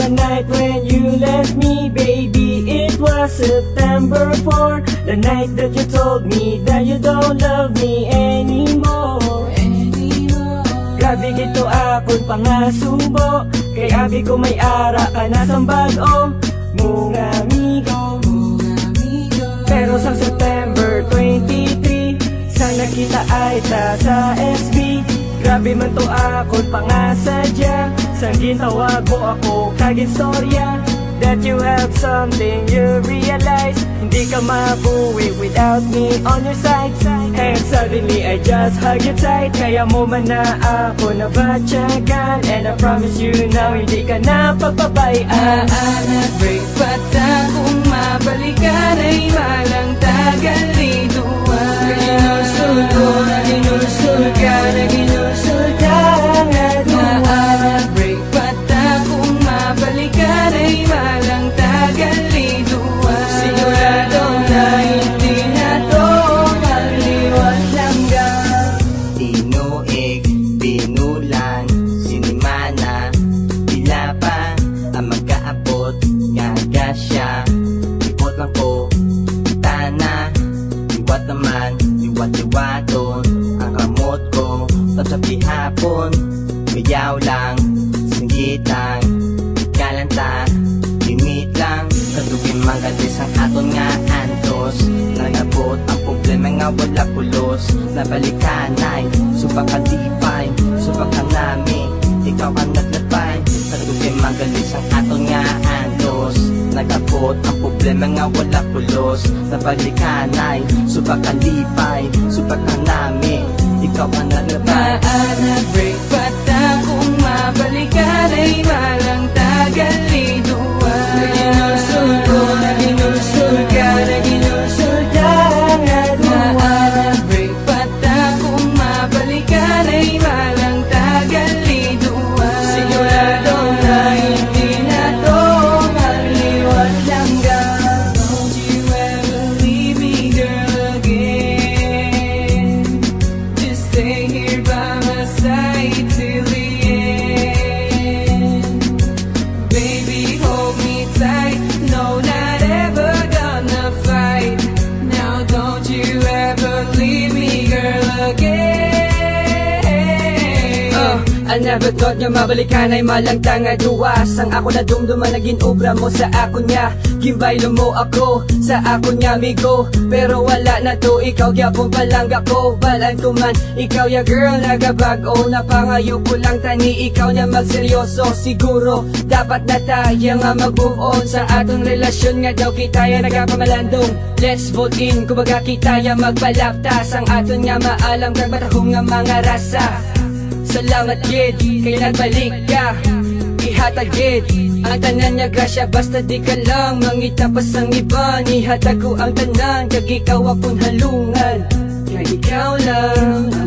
the night when you left me, baby. It was September 4, the night that you told me that you don't love me anymore. Grabe gito akong pangasubo, kay abi ko may ara ka na sa bago mong amigo. Pero sa September 23, sana kita ay ta sa SB. Grabe man to akong pangasadya, sang gintawag mo ako kaging storya. That you have something you realize, hindi ka mabuwi without me on your side. And suddenly I just hug you tight, kaya mo man na ako nabatyagan. And I promise you now, hindi ka na pagbabayaan. Break pata kung mabalikan ay walang tagal-liduan. Naginusul ko, naginusul ka, naginusul ka nga duwan. Break pata kung mabalikan ay walang tagal-liduan. Sigurado na hindi na to maliwan hanggang. Tinuig, tinulan, sinimana, tila pa ang magkaabot, ngaga siya. Ipot lang ko, tana, liwat naman, liwat-liwaton. Ang kamot ko, tatsapi hapon, gayaw lang, singgit lang, kalanta, limit lang. Katugin magalis ang aton nga antos, nagabot ang problema nga wala pulos. Nabalikanay, subakalipay, subakanami, ikaw ang naglapay. Katugin magalis ang aton nga antos, nagabot ang problema nga wala pulos. Nabalikanay, subakalipay, subakanami, ikaw ang naglapay. Break pata kung mabalikan ay walang tagal-liduan. Naginusul ko, naginusul ka, naginusul ka nga duwan. Break pata kung mabalikan ay walang tagal-liduan. Sigurado na hindi na to maliwan hanggang. Don't you ever leave me, girl, again. Just stay here by my side till the end. Baby, hold me tight. No, not ever gonna fight. Now don't you ever leave me, girl, again. I never thought nga mabalikan ay malangtang nga duwas. Ang ako na dumduman naging obra mo sa ako niya. Gimbaylo mo ako sa ako niya amigo. Pero wala na to, ikaw gyapon palang ako. Balan ko man, ikaw ya girl nagabago. Napangayo ko lang tani, ikaw niya magseryoso. Siguro dapat na tayo nga mag-move on sa atong relasyon nga daw kita ya nagapamalandong. Let's vote in, kumbaga kita ya magbalaptas. Ang aton nga maalam kag batahong nga mga rasa. Salamat gid, kay nagbalik ka, ihatag gid ang tanan niya grasya, basta di ka lang mangita pa sang iba. Ihatag ko ang tanan, kag ikaw akong halungan, kag ikaw lang.